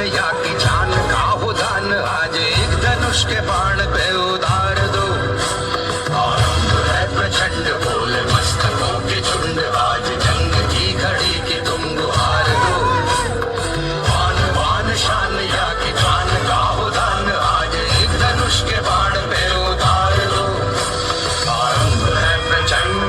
या की जान का हो दान आज एक धनुष के बाण पे उतार दो। आरंभ है प्रचंड बोले मस्तकों के झुंड आज जंग की घड़ी की तुम गुहार दो। वान वान शान या की जान का हो दान आज एक धनुष के बाण पे उतार दो। आरंभ है प्रचंड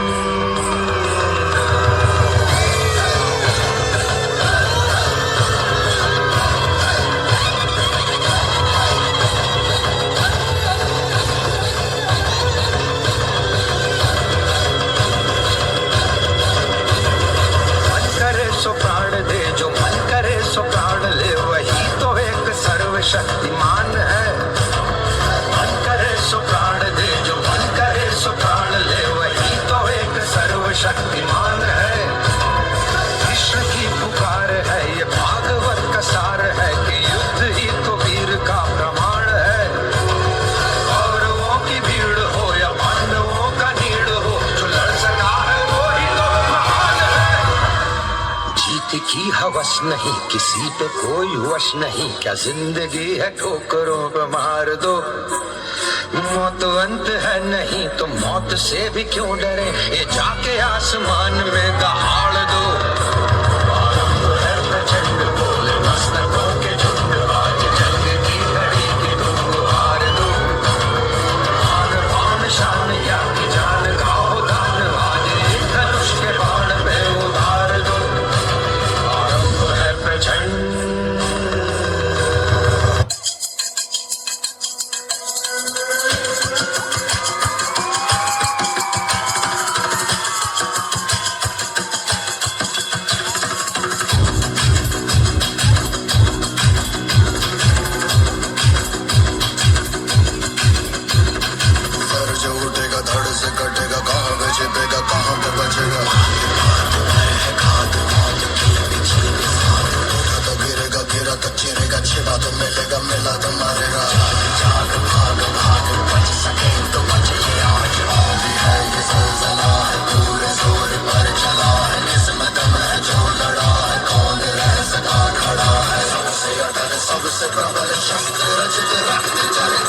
सो प्राण दे जो मन करे सो प्राण ले वही तो एक सर्वशक्तिमान है। मन करे सो प्राण दे जो मन करे सो प्राण ले वही तो एक सर्वशक्तिमान है। कृष्ण की पुकार है ये भागवत का सार है कि युद्ध ही तो वीर का प्रमाण है। कौरवों की भीड़ हो या पांडवों का नीड़ हो जो लड़ सका है वो ही तो महान है। जीत की हवस नहीं किसी पे कोई वश नहीं क्या जिंदगी है ठोकरों पे मार दो। मौत अंत है नहीं तो मौत से भी क्यों डरे ये जाके आसमान में दहाड़ दो। आरंभ है प्रचंड बोले मस्तकों के झुंड आज जंग की घड़ी की तुम गुहार दो। आन बान शान या की जान का हो दान आज एक धनुष के बाण पे उतार दो। आरंभ है प्रचंड जो उठेगा धड़ से कटेगा कहाँ पे छिपेगा कहाँ पे बचेगा। तो गिरेगा गिरा तो चिरेगा छिपा तो मिलेगा मिला तो मारेगा। जाग भाग भाग बच सके तो बचे ये आज भी है ये सिलसिला है पूरे जोर पर चला है इसमें दम है जो लड़ा है कौन रह सका खड़ा है। सबसे अटल सबसे प्रबल शस्त्र रचित रक्त चरित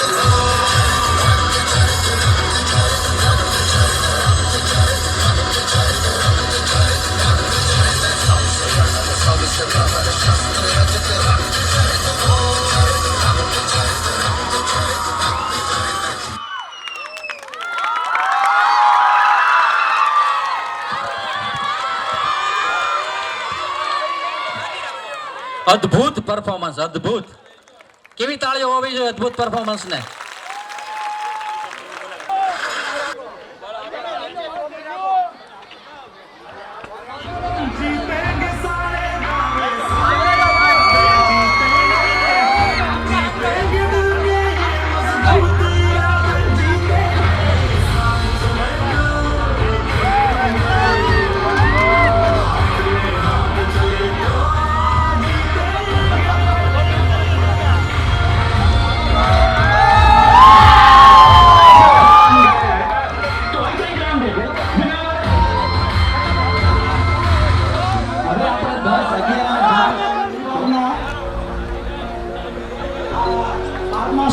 અદ્ભુત પરફોર્મન્સ અદ્ભુત કેવી તાળીઓ હોવી જોઈએ અદ્ભુત પરફોર્મન્સ ને।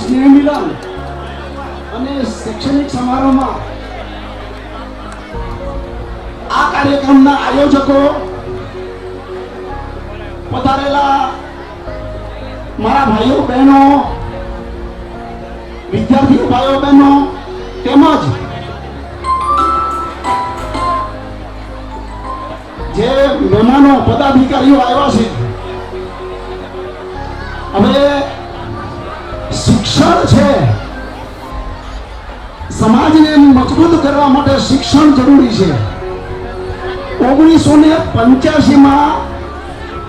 સ્નેહ મિલન અને શૈક્ષણિક સમારોહમાં આ કાર્યક્રમના આયોજકો પધારેલા મારા ભાઈઓ બહેનો વિદ્યાર્થી ભાઈઓ બહેનો તેમજ જે મહેમાનો પદાધિકારીઓ આવ્યા છે। હવે શિક્ષણ છે સમાજને મજબૂત કરવા માટે શિક્ષણ જરૂરી છે। 1985 માં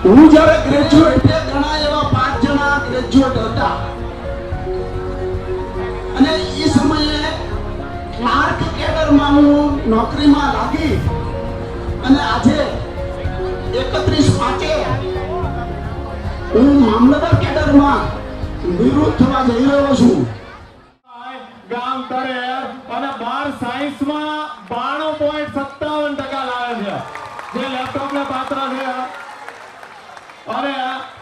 હું જ્યારે ગ્રેજ્યુએટ બે ઘણા એવા 5 જણા ગ્રેજ્યુએટ હતા અને એ સમયે ક્લાર્ક કેડરમાં હું નોકરીમાં લાગી અને આજે 31/5 હું મામલતદાર કેડરમાં નિવૃત્ત થવા જઈ રહ્યો છું। ગામ તરેર અને 12 સાયન્સમાં 92.57% લાવે છે જે લેપટોપને પાત્ર છે। અને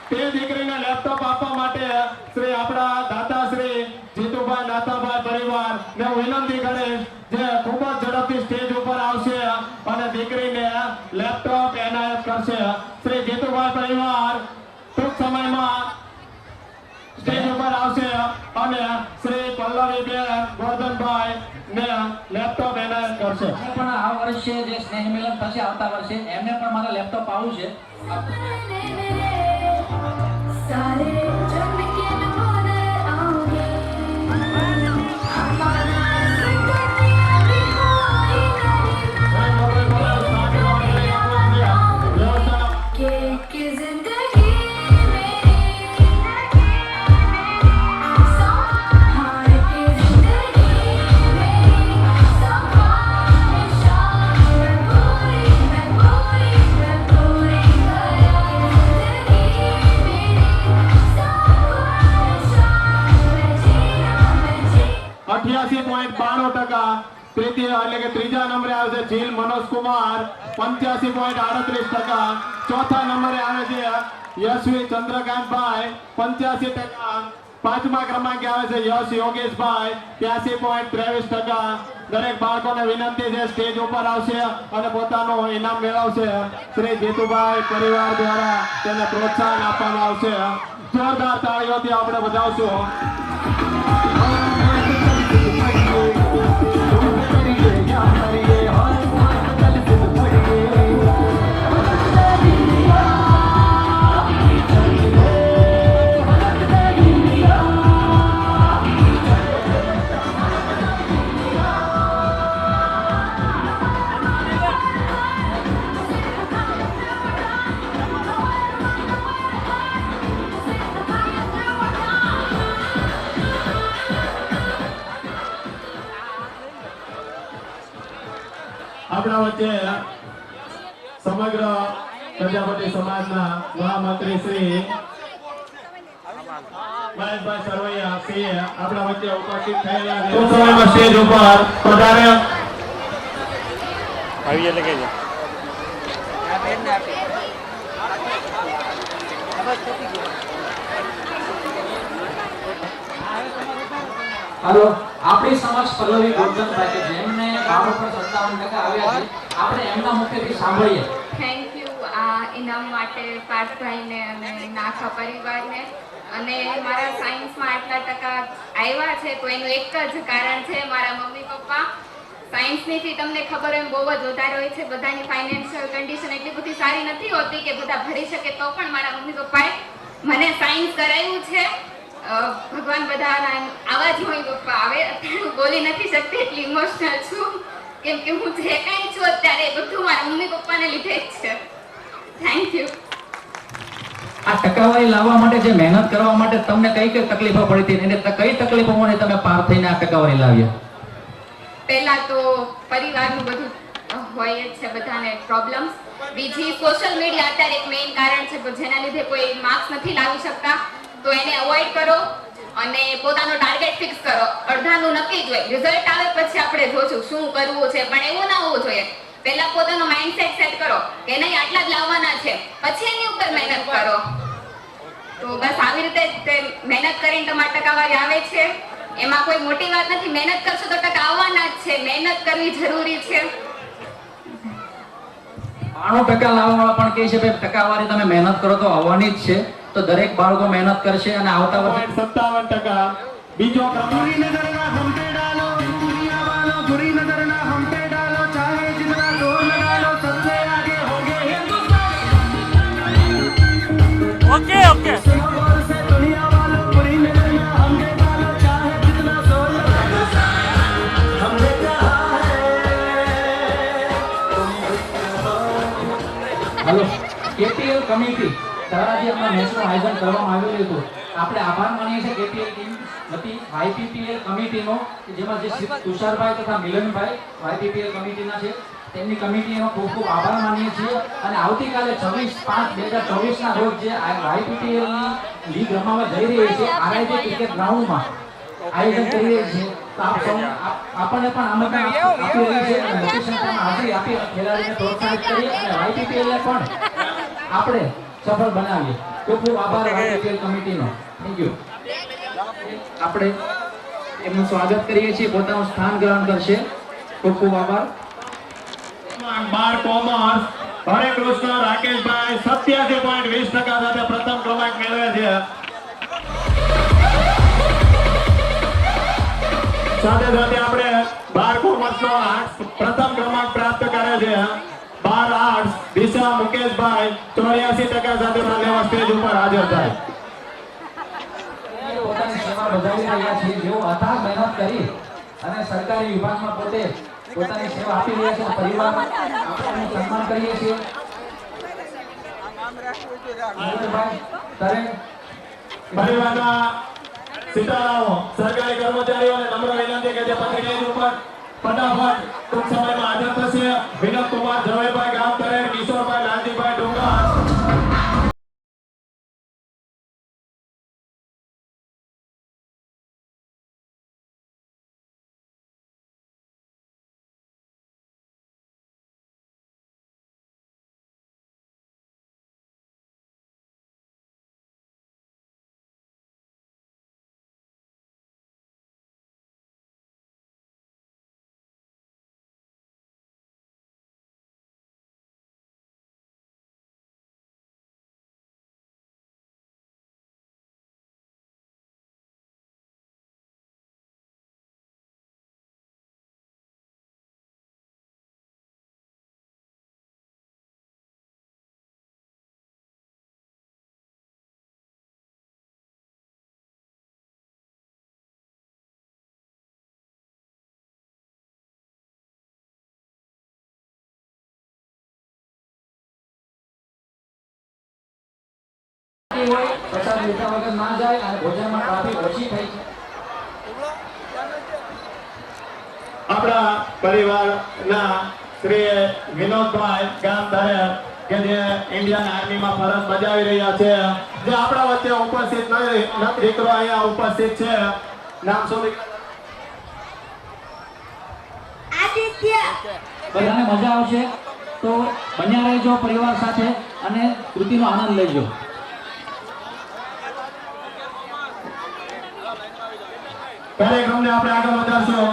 તે દીકરીને લેપટોપ આપવા માટે શ્રી આપણા દાતા શ્રી જીતુભાઈ નાથાભાઈ પરિવાર ને હું વિનંતી કરીશ જે ખૂબ જ ઝડપથી સ્ટેજ ઉપર આવશે અને દીકરીને લેપટોપ એનાયત કરશે. શ્રી જીતુભાઈ પરિવાર ટૂંક સમયમાં સ્ટેજ ઉપર આવશે અને શ્રી પલ્લવીબેન ગોરધનભાઈ ને લેપટોપ એનાયત કરશે. પણ આ વર્ષે જે સ્નેહ મિલન થશે આવતા વર્ષે એમને પણ મારે લેપટોપ આવું છે. सारे जग के नज़र आओगे हमारा जिंदगी भी कोई नहीं कि जिंदगी में हाय की जिंदगी में सवाल शाम मैं पूरी करा 88.92%. તૃતીય એટલે કે ત્રીજા નંબરે આવે છે જીલ મનોજ કુમાર 85.38%. ચોથા નંબરે આવે છે યશવી ચંદ્રકાંતભાઈ 85%. પાંચમા ક્રમાંકે આવે છે યશ યોગેશભાઈ 83.23%. દરેક બાળકોને વિનંતી છે સ્ટેજ ઉપર આવશે અને પોતાનું ઇનામ મેળવશે. શ્રી જીતુભાઈ પરિવાર દ્વારા તેને પ્રોત્સાહન આપવામાં આવશે. જોરદાર તાળીઓથી આપણે બજાવશું. આપણા વચ્ચે સમગ્ર પ્રજાપતિ સમાજના મહામંત્રી શ્રી મહેશભાઈ સરવૈયા સિંહ આપણા વચ્ચે ઉપસ્થિત થયેલા છે. ટૂંક સમયમાં સ્ટેજ ઉપર પધારે. હાલો, આપણી સમક્ષ પલ્લવી ગોરધનભાઈ કે જેમને 12% આવ્યા છે. આપણે એમના મુખેથી સાંભળીએ. થેન્ક યુ આ ઇનામ માટે પાર્થભાઈને અને નાખા પરિવારને. અને મારા સાયન્સમાં આટલા ટકા આવ્યા છે તો એનું એક જ કારણ છે મારા મમ્મી પપ્પા. સાયન્સની ફી તમને ખબર એમ બહુ જ વધારે હોય છે. બધાની ફાઇનાન્શિયલ કન્ડિશન એટલી બધી સારી નથી હોતી કે બધા ભરી શકે, તો પણ મારા મમ્મી પપ્પાએ મને સાયન્સ કરાવ્યું છે. ભગવાન બધાના આવા જ હોય પપ્પા. હવે અત્યારે હું બોલી નથી શકતી, એટલી ઇમોશનલ છું કેમ કે હું જે કાંઈ છું અત્યારે એ બધું મારા મમ્મી પપ્પાને લીધે જ છે. Thank you. આ ટકાવારી લાવવા માટે જે મહેનત કરવા માટે તમને કઈ કઈ તકલીફો પડી હતી અને કઈ તકલીફોમાંથી તમે પાર થઈને આ ટકાવારી લાવ્યા? પહેલા તો પરિવારનું બધું હોય જ છે બધાને પ્રોબ્લેમ્સ. બીજી સોશિયલ મીડિયા અત્યારે એક મેઇન કારણ છે જેના લીધે કોઈ માર્ક્સ નથી લાવી શકતા, તો એને અવોઇડ કરો અને પોતાનો ટાર્ગેટ ફિક્સ કરો. અડધાનું નક્કી જ હોય, રિઝલ્ટ આવે પછી આપણે જોશું શું કરવું છે, પણ એવું ના હોવું જોઈએ. પહેલા પોતાનો માઇન્ડસેટ સેટ કરો કે નહીં આટલા જ લાવવાના છે, પછી એની ઉપર મહેનત કરો. તો બસ આવી રીતે મહેનત કરીને તમારી ટકાવારી આવે છે. એમાં કોઈ મોટી વાત નથી. મહેનત કરશો તો ટકા આવવાના જ છે. મહેનત કરવી જરૂરી છે. 92% લાવવાવાળા પણ કહે છે કે ટકાવારી તમે મહેનત કરો તો આવવાની જ છે. તો દરેક બાળકો મહેનત કરશે અને આવતા વર્ષે 57%. બીજો ક્રમાંક बुरी नजर ना हम पे डालो दुनिया वालों, बुरी नजर ना हम पे डालो, चाहे जितना जोर लगा लो सबसे आगे होंगे हिंदुस्तान. ओके ओके और से दुनिया वालों, बुरी नजर ना हम पे डालो, चाहे जितना जोर लगा लो. हमने कहा है હાલો, કેપીએલ કમિટી દ્વારા જે આપણા મેચનું આયોજન કરવામાં આવેલું હતું, આપણે આભાર માનીએ છીએ કેપીએલ ટીમ વતી વાયપીપીએલ કમિટીનો કે જેમાં જે તુષારભાઈ તથા મિલનભાઈ વાયપીપીએલ કમિટીના છે, તેમની કમિટીનો ખૂબ ખૂબ આભાર માનીએ છીએ. અને આવતીકાલે 26/5/2024ના રોજ જે વાયપીપીએલની લીગ રમવા જઈ રહી છે આરઆઈજે ક્રિકેટ ગ્રાઉન્ડમાં આયોજન કરી રહી છે, તો આપ સૌ આપણને પણ આમંત્રણ આપી રહી છે અને મોટી સંખ્યામાં હાજરી આપી ખેલાડીને પ્રોત્સાહિત કરી અને વાયપીપીએલને પણ આપણે સફળ બનાવીએ. ખૂબ ખૂબ આભાર YPPL કમિટીનો. Thank you. આપણે એમનું સ્વાગત કરીએ છીએ. પોતાનું સ્થાન ગ્રહણ કરશે. ખૂબ ખૂબ આભાર. બાર કોમર્સ હરે કૃષ્ણ રાકેશભાઈ 87.20% સાથે પ્રથમ ક્રમાંક મેળવે છે. સાથે સાથે આપણે બાર કોમર્સ નો પ્રથમ ક્રમાંક પ્રાપ્ત કરે છે. 12 આર્ટ્સ દિશા મુકેશભાઈ 84% સાથે માન્યવર સ્ટેજ ઉપર હાજર થાય. પોતાની સેવા બજાવી રહ્યા છે. જેઓ અથાગ મહેનત કરી અને સરકારી વિભાગમાં પોતે પોતાની સેવા આપી રહ્યા છે. પરિવાર આપણે એનું સન્માન કરીએ છીએ. મોહનભાઈ, તરેન, પરિવારના સીતારામો સરકારી કર્મચારીઓને નમ્ર વિનંતી કે જે પત્રિકા ઉપર ફટાફટ ટૂંક સમયમાં હાજર થશે. વિનોદ કુમાર જવાઈભાઈ ગામ તરેન, કિશોરભાઈ લાલજીભાઈ ડુંગર. હોય પ્રસાદ લીધા વગર ના જાય અને ભોજનમાં ટ્રાફિક ઓછી થઈ. આપણા પરિવારના શ્રી વિનોદભાઈ ગામ તરેન કે જે ઇન્ડિયન આર્મીમાં ફરજ બજાવી રહ્યા છે, જે આપણા વચ્ચે ઉપસ્થિત નથી. દીકરો અહીંયા ઉપસ્થિત છે. નામ શું? બધાને મજા આવશે તો બન્યા રહેજો પરિવાર સાથે અને કૃતિનો આનંદ લેજો. કાર્યક્રમને આપણે આગળ વધારશું.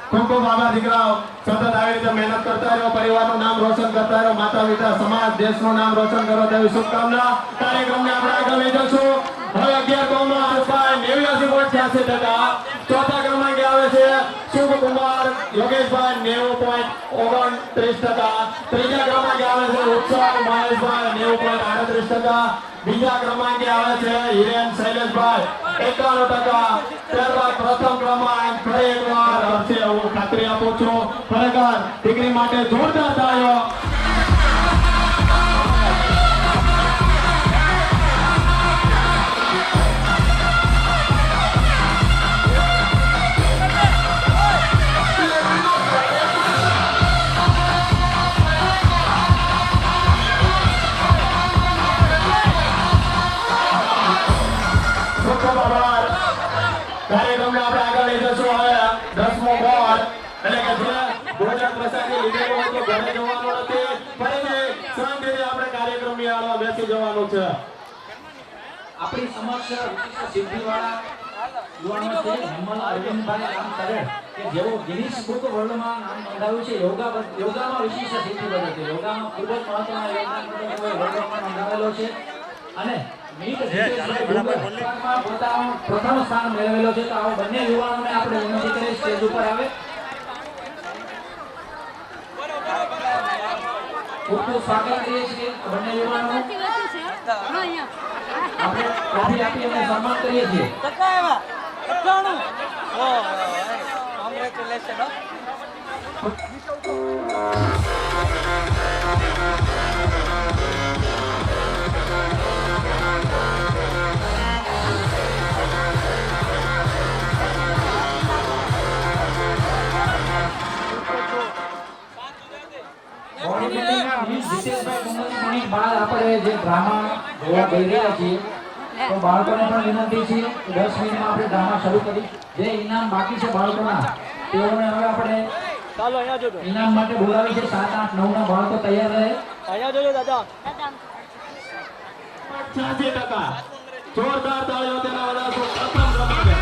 ખૂબ ખૂબ આભાર દીકરાઓ. સતત આવી રીતે મહેનત કરતા રહો, પરિવારનું નામ રોશન કરતા રહો, માતા પિતા સમાજ દેશનું નામ રોશન કરો તેવી શુભકામના. કાર્યક્રમને આપણે આગળ લઈ જશું. હવે 11 કોમમાં 89.86%. ચોથા ક્રમાંકે આવે છે શુભકુમાર યોગેશભાઈ 90.29%. ત્રીજા ક્રમાંકે આવે છે ઉત્સવ મહેશભાઈ 90.38%. બીજા ક્રમાંકે આવે છે હિરેન શૈલેષભાઈ 51%. ત્યારબાદ પ્રથમ ક્રમાંક ફરી એકવાર હશે હું ખાતરી આપું છું. ખરેખર દીકરી માટે જોરદાર તાળીઓ. ખૂબ ખૂબ આભાર. કાર્યક્રમને આપણે આગળ લઈ જશું. હવે 10મો બોર્ડ એટલે કે જે ભોજન પ્રસાદી લીધેલું હોય તો ઘરે જવાનું નથી. ફરીથી શાંતિથી આપણે કાર્યક્રમની આડમાં બેસી જવાનું છે. આપણી સમક્ષ વિશિષ્ટ સિદ્ધિવાળા યુવાનો છે હેમલ અરવિંદભાઈ રામ તરેન કે જેઓ ગિનિસ બુક વર્લ્ડમાં નામ નોંધાવ્યું છે. યોગામાં વિશિષ્ટ સિદ્ધિ બને છે. યોગામાં ખૂબ જ મહત્વના યોગદાન માટે વર્લ્ડમાં નોંધાવેલો છે અને મીત જીતેશભાઈ ડુંગરમાં પોતાનું પ્રથમ સ્થાન મેળવેલો છે. તો આવા બંને યુવાનોને આપણે વિનંતી કરીએ સ્ટેજ ઉપર આવે. ખૂબ ખૂબ સ્વાગત કરીએ છીએ બંને યુવાનોનું. આપણે ટ્રોફી આપી અને સન્માન કરીએ છીએ. બાદ આપણે જે ડ્રામા જોવા જઈ રહ્યા છીએ તો બાળકોને પણ વિનંતી છે કે 10 મિનિટમાં આપણે ડ્રામા શરૂ કરી. જે ઇનામ બાકી છે બાળકોના તેઓને હવે આપણે ઇનામ માટે બોલાવી છે. 7, 8, 9 ના બાળકો તૈયાર રહે. 86%. જોરદાર તાળીઓ તેના બધા પ્રથમ ક્રમાંકે.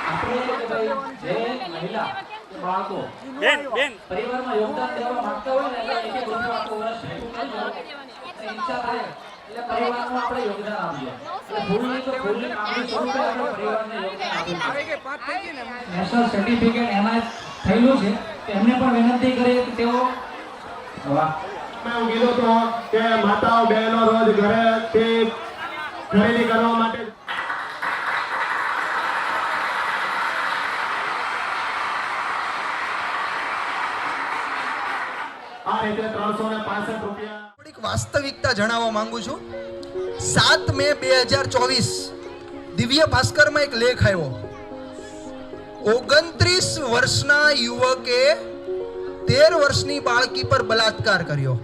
આપણે કે ભાઈ જે મહિલા કે બાળકો પરિવારમાં યોગદાન દેવા માંગતા હોય ને એટલે એક રૂપિયો આખું વર્ષ ભેગું કરજો અને ઈચ્છા થાય એટલે પરિવારનું આપણે યોગદાન આપીએ. એટલે ફૂલની તો ફૂલની કામની સ્વરૂપે આપણે પરિવારને યોગદાન આપીએ. નેશનલ સર્ટિફિકેટ એનાયત થયેલું છે એમને પણ વિનંતી કરીએ કે તેઓ વાહ મેં એવું કીધું તો કે માતાઓ બહેનો રોજ ઘરેથી ખરીદી કરવા માટે આ રીતે 365 રૂપિયા. થોડીક વાસ્તવિકતા જણાવવા માંગુ છું. 7 મે 2024 દિવ્ય ભાસ્કરમાં એક લેખ આવ્યો. 29 વર્ષના યુવકે 13 વર્ષની બાળકી પર બલાત્કાર કર્યો.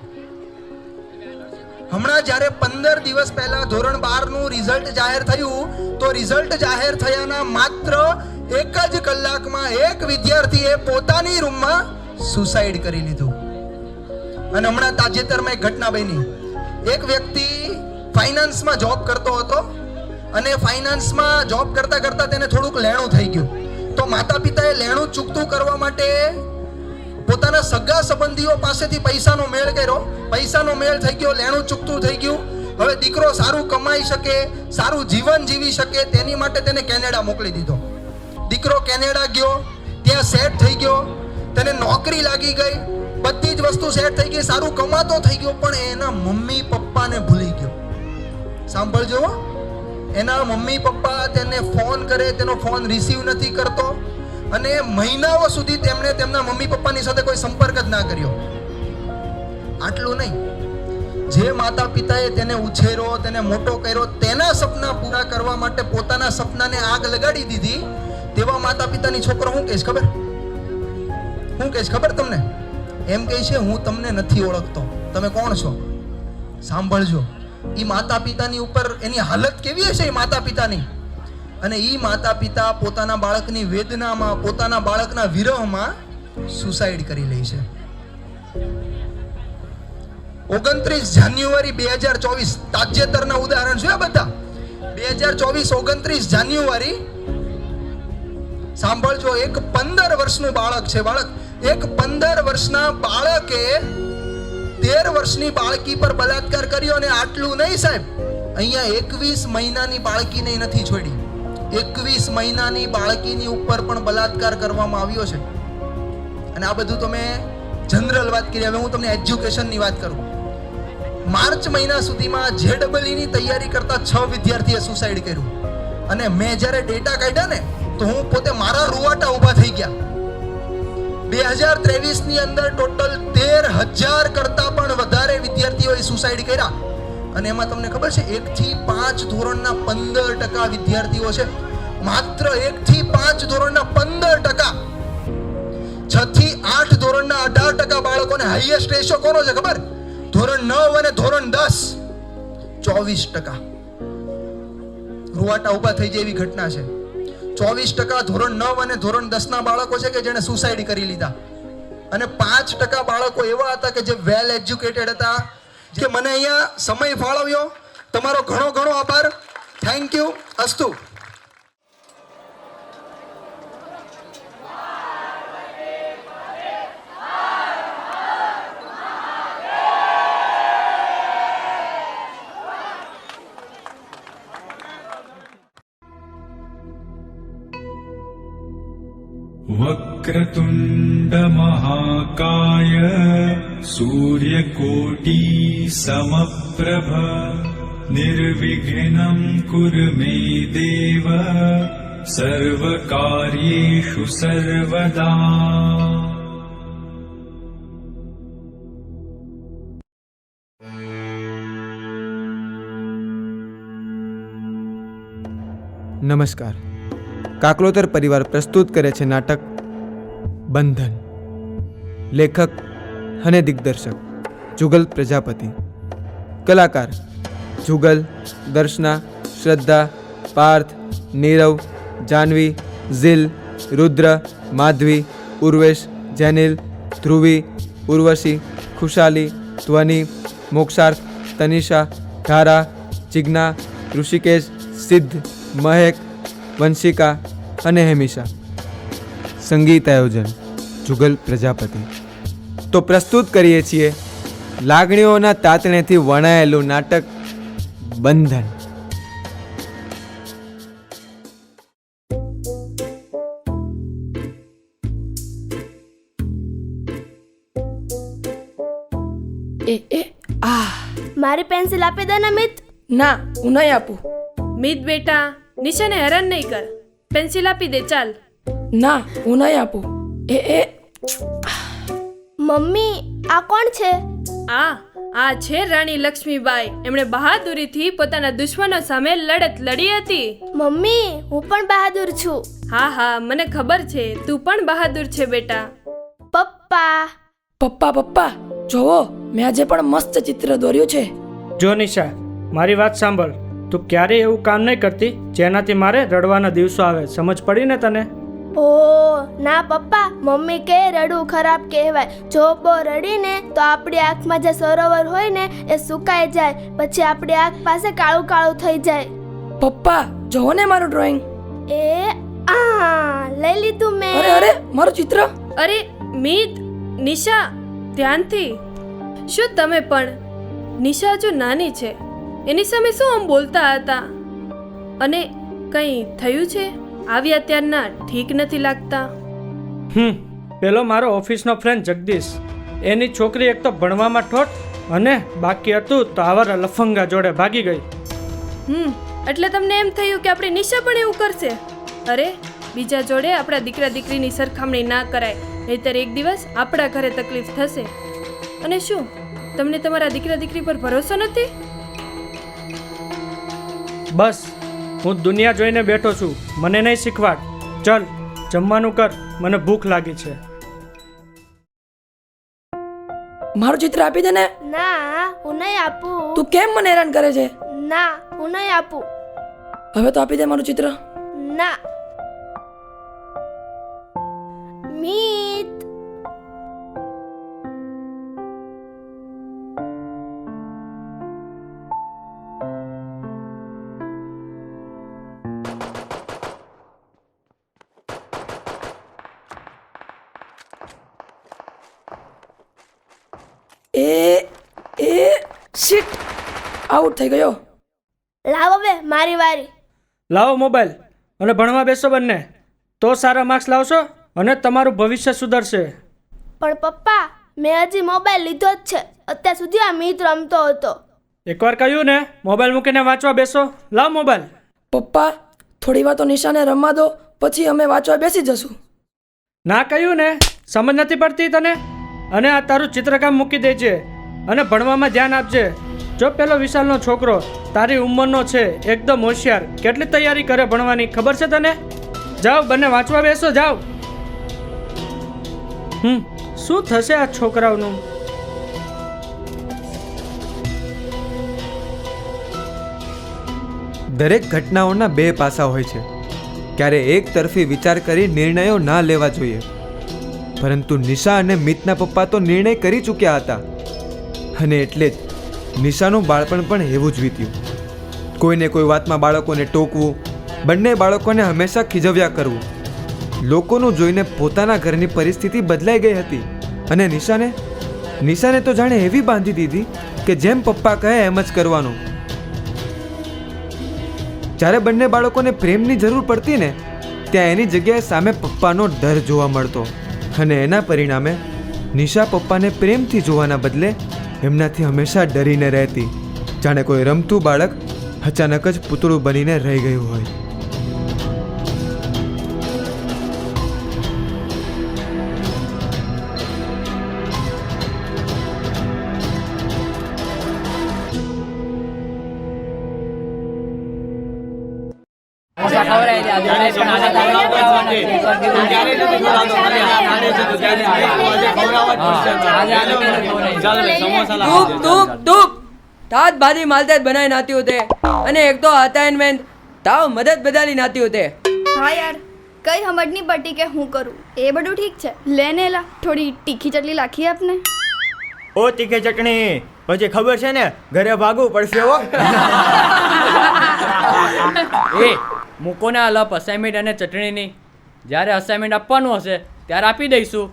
હમણાં જ્યારે 15 દિવસ પહેલા ધોરણ 12 નું રિઝલ્ટ જાહેર થયું તો રિઝલ્ટ જાહેર થયાના માત્ર 1 જ કલાકમાં એક વિદ્યાર્થીએ પોતાની રૂમમાં સુસાઇડ કરી લીધું. અને હમણાં તાજેતરમાં એક ઘટના બની. એક વ્યક્તિ ફાઇનાન્સમાં જોબ કરતો હતો અને ફાઇનાન્સમાં જોબ કરતા કરતા તેને થોડુંક લેણું થઈ ગયું. તો માતા પિતાએ લેણું ચૂકતું કરવા માટે પોતાના સગા સંબંધીઓ પાસેથી પૈસાનો મેળ કર્યો. પૈસાનો મેળ થઈ ગયો, લેણું ચૂકતું થઈ ગયું. હવે દીકરો સારું કમાઈ શકે, સારું જીવન જીવી શકે તેની માટે તેને કેનેડા મોકલી દીધો. દીકરો કેનેડા ગયો, ત્યાં સેટ થઈ ગયો, તેને નોકરી લાગી ગઈ, બધી જ વસ્તુ સેટ થઈ ગઈ, સારું કમાતો થઈ ગયો, પણ એના મમ્મી પપ્પાને ભૂલી ગયો. સાંભળજો, એના મમ્મી પપ્પા તેને ફોન કરે, તેનો ફોન રિસીવ નથી કરતો અને મહિનાઓ સુધી તેમણે તેમના મમ્મી પપ્પાની સાથે કોઈ સંપર્ક જ ના કર્યો. આટલું નહીં, જે માતા પિતાએ તેને ઉછેર્યો, તેને મોટો કર્યો, તેના સપના પૂરા કરવા માટે પોતાના સપનાને આગ લગાડી દીધી, તેવા માતા પિતાની છોકરો શું કહેશ ખબર? શું કહેશ ખબર તમને? એમ કહે છે, હું તમને નથી ઓળખતો, તમે કોણ છો? સાંભળજો, એ માતા પિતાની ઉપર એની હાલત કેવી હશે? એ માતા પિતાની. અને એ માતા પિતા પોતાના બાળકની વેદનામાં, પોતાના બાળકના વિરહમાં સુસાઇડ કરી લે છે. 29 જાન્યુઆરી 2024 તાજેતરના ઉદાહરણ છે આ બધા. 2024 29 જાન્યુઆરી, સાંભળજો, એક 15 વર્ષનું બાળક છે. બાળક, એક 15 વર્ષના બાળકે 13 વર્ષની બાળકી પર બલાત્કાર કર્યો. અને આટલું નહીં સાહેબ, અહીંયા 21 મહિનાની બાળકીને નથી છોડી. 21 મહિનાની બાળકીની ઉપર પણ બલાત્કાર કરવામાં આવ્યો છે. અને આ બધું તો મેં જનરલ વાત કરી. હવે હું તમને એજ્યુકેશનની વાત કરું. માર્ચ મહિના સુધીમાં JEE તૈયારી કરતા 6 વિદ્યાર્થીએ સુસાઇડ કર્યું. અને મેં જ્યારે ડેટા કાઢ્યા ને તો હું પોતે મારા રૂવાટા ઊભા થઈ ગયા. 2023 ની અંદર ટોટલ 13,000 કરતા પણ વધારે વિદ્યાર્થીઓએ સુસાઇડ કર્યા. અને એમાં તમને ખબર છે, 1 થી 5 ધોરણના 15% વિદ્યાર્થીઓ છે. માત્ર 1 થી 5 ધોરણના 15%. 6 થી 8 ધોરણના 18% બાળકોને હાઈએસ્ટ રેશિયો કોનો છે ખબર? ધોરણ 9 અને ધોરણ 10 24%. રૂવાટા ઊભા થઈ જાય એવી ઘટના છે. 24% ધોરણ 9 અને ધોરણ 10 ના બાળકો છે કે જેણે સુસાઇડ કરી લીધા. અને 5% બાળકો એવા હતા કે જે વેલ એજ્યુકેટેડ હતા, કે મને અહીંયા સમય ફાળવ્યો. તમારો ઘણો ઘણો આભાર. Thank you. અસ્તુ. वक्रतुण्डमहाकाय सूर्यकोटि समप्रभ निर्विघ्नं कुरु मे देव सर्वकार्येषु सर्वदा. નમસ્કાર. કાકલોતર પરિવાર પ્રસ્તુત કરે છે નાટક બંધન. લેખક અને દિગ્દર્શક જુગલ પ્રજાપતિ. કલાકાર જુગલ, દર્શના, શ્રદ્ધા, પાર્થ, નીરવ, જાનવી, ઝિલ, રુદ્ર, માધવી, ઉર્વેશ, જેનિલ, ધ્રુવી, ઉર્વશી, ખુશાલી, ધ્વનિ, મોક્ષાર્થ, તનિષા, ધારા, જિજ્ઞા, ઋષિકેશ, સિદ્ધ, મહેક, વંશિકા અને હેમિશા. સંગીત આયોજન જુગલ પ્રજાપતિ. તો પ્રસ્તુત કરીએ છીએ લાગણીઓના તાતણેથી વણાયેલું નાટક બંધન. મારી પેન્સિલ આપી દે ને મિત. ના, હું નહીં આપું. મિત બેટા, નિશાને હેરાન નહીં કર. પેન્સિલ આપી દે, ચાલ. ના, હું નહીં આપું. મમ્મી, આ કોણ છે? આ છે રાણી લક્ષ્મીબાઈ. એમણે બહાદુરીથી પોતાના દુશ્મનો સામે લડત લડી હતી. મમ્મી, હું પણ બહાદુર છું. હા હા, મને ખબર છે, તું પણ બહાદુર છે બેટા. પપ્પા. પપ્પા, જોવો, મેં આજે પણ મસ્ત ચિત્ર દોર્યું છે. જો નિશા, મારી વાત સાંભળ. તું ક્યારેય એવું કામ નહીં કરતી જેનાથી મારે રડવાના દિવસો આવે. સમજ પડી ને તને? ઓ ના પપ્પા, મમ્મી કે રડવું ખરાબ કહેવાય. જો બહુ રડીને તો આપણી આંખમાં જે સરોવર હોય ને એ સુકાઈ જાય, પછી આપણી આંખ પાસે કાળું કાળું થઈ જાય. પપ્પા, જોવો ને મારું ડ્રોઈંગ. લઈ લીધું મેં. અરે મારું ચિત્ર. અરે મિત, નિશા, ધ્યાનથી. શું તમે પણ? નિશા જો નાની છે, એની સામે શું આમ બોલતા હતા? અને કંઈ થયું છે? આવ્યા ત્યારના ઠીક નથી લાગતા. પેલો મારો ઓફિસનો ફ્રેન્ડ જગદીશ, એની છોકરી એક તો ભણવામાં ઠોઠ અને બાકી હતું તો આવા લફંગા જોડે ભાગી ગઈ. એટલે તમને એમ થયું કે આપણી નિશા પણ એવું કરશે? અરે, બીજા જોડે આપણા દીકરા દીકરીની સરખામણી ના કરાય, નહીંતર એક દિવસ આપણા ઘરે તકલીફ થશે. અને શું તમને તમારા દીકરા દીકરી પર ભરોસો નથી? બસ, હું દુનિયા જોઈને બેઠો છું, મને નહીં શીખવાડ. ચલ જમવાનું કર, મને ભૂખ લાગી છે. મારું ચિત્ર આપી દે ને. ના, હું નહીં આપું. તું કેમ મને હેરાન કરે છે? ના, હું નહીં આપું. હવે તો આપી દે મારું ચિત્ર. ના. મિત. શિટ, આઉટ થઈ ગયો. લાવો બે, મારી વારી. લાવો મોબાઈલ અને ભણવા બેસો બંને, તો સારા માર્ક્સ લાવશો અને તમારું ભવિષ્ય સુધરશે. પણ પપ્પા, મેં હજી મોબાઈલ લીધો જ છે. અત્યાર સુધી આ મિત રમતો હતો. એકવાર કહ્યું ને, મોબાઈલ મૂકીને વાંચવા બેસો. લાવ મોબાઈલ. પપ્પા, થોડી વાર તો નિશાને રમવા દો, પછી અમે વાંચવા બેસી જશું. ના કહ્યું ને, સમજ નથી પડતી તને? અને આ તારું ચિત્રકામ મૂકી દેજે અને ભણવામાં ધ્યાન આપજે. જો પેલો વિશાલનો છોકરો તારી ઉંમરનો છે, એકદમ હોશિયાર, કેટલી તૈયારી કરે ભણવાની ખબર છે તને? જાઓ બંને વાંચવા બેસો, જાઓ. શું થશે આ છોકરાઓનું? દરેક ઘટનાઓના બે પાસા હોય છે. ક્યારે એક તરફી વિચાર કરી નિર્ણયો ના લેવા જોઈએ. પરંતુ નિશા અને મિતના પપ્પા તો નિર્ણય કરી ચૂક્યા હતા અને એટલે જ નિશાનું બાળપણ પણ એવું જ વીત્યું. કોઈને કોઈ વાતમાં બાળકોને ટોકવું, બંને બાળકોને હંમેશા ખીજવ્યા કરવું. લોકોનું જોઈને પોતાના ઘરની પરિસ્થિતિ બદલાઈ ગઈ હતી અને નિશાને તો જાણે એવી બાંધી દીધી કે જેમ પપ્પા કહે એમ જ કરવાનું. જ્યારે બંને બાળકોને પ્રેમની જરૂર પડતી ને ત્યાં એની જગ્યાએ સામે પપ્પાનો ડર જોવા મળતો અને એના પરિણામે નિશા પપ્પાને પ્રેમથી જોવાના બદલે એમનાથી હંમેશા ડરીને રહેતી, જાણે કોઈ રમતું બાળક અચાનક જ પૂતળું બનીને રહી ગયું હોય. तात भारी मालतेत बनाई नाती होते અને એક તો અસાઇનમેન્ટ તાવ મદદ બદાલી નાતી હોતે. હા યાર, કઈ સમજ નહીં પડતી કે હું કરું. એ બધું ઠીક છે, લેને લા થોડી તીખી ચટણી લાખી આપને. ઓ તીખી ચટણી, પછી ખબર છે ને ઘરે ભાગવું પડશે હો. એ મૂકો ને અલપ અસાઇનમેન્ટ અને ચટણીની. જ્યારે અસાઇનમેન્ટ આપવાનું હશે ત્યારે આપી દઈશું.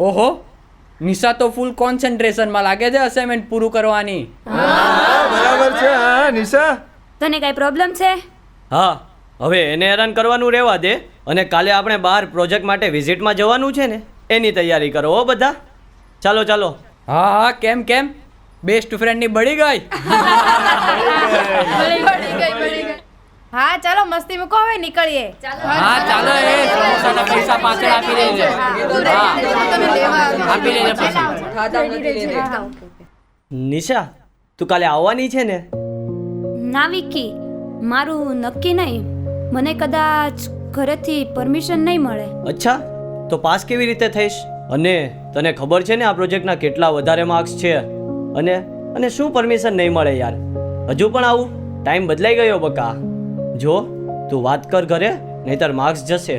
ઓહો, નિશા તો ફૂલ કોન્સન્ટ્રેશનમાં લાગે છે અસાઇનમેન્ટ પૂરું કરવાની. બરાબર છે. હા નિશા, તને કઈ પ્રોબ્લેમ છે? હા, હવે એને હેરાન કરવાનું રહેવા દે અને કાલે આપણે બહાર પ્રોજેક્ટ માટે વિઝિટમાં જવાનું છે ને એની તૈયારી કરો હો બધા. ચાલો ચાલો. હા હા, કેમ કેમ બેસ્ટ ફ્રેન્ડની બળી ગઈ. હા ચાલો, મસ્તી મૂકો, હવે નીકળીએ. હા ચાલો, એ સમોસાના પૈસા પાછળ આપી દેજે. આપી દેજે પૈસા. નિશા, તું કાલે આવવાની છે ને? ના વિકી, મારું નક્કી નહીં. મને કદાચ ઘરેથી પરમિશન નહીં મળે. અચ્છા, તો પાસ કેવી રીતે થઈશ? અને તને ખબર છે ને આ પ્રોજેક્ટના કેટલા વધારે માર્ક્સ છે? અને શું પરમિશન નહીં મળે યાર? હજુ પણ આવું? ટાઈમ બદલાઈ ગયો બકા. જો તું વાત કર ઘરે, નહીતર માર્ક્સ જશે.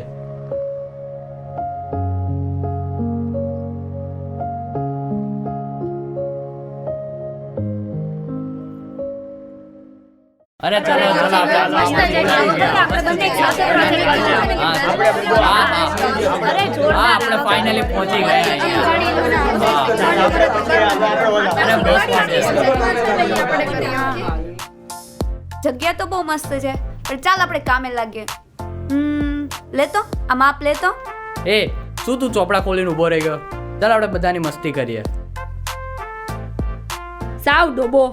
અરે ચલો ચલો આપણે ફાઇનલી પહોંચી ગયા. જગ્યા તો બહુ મસ્ત છે, પણ ચાલ આપણે કામે લાગીએ. લેતો આ માપ લેતો. એ શું તું ચોપડા ખોલીને ઊભો રહી ગયો? ચાલ આપણે બધાની મસ્તી કરીએ. સાવ ડોબો.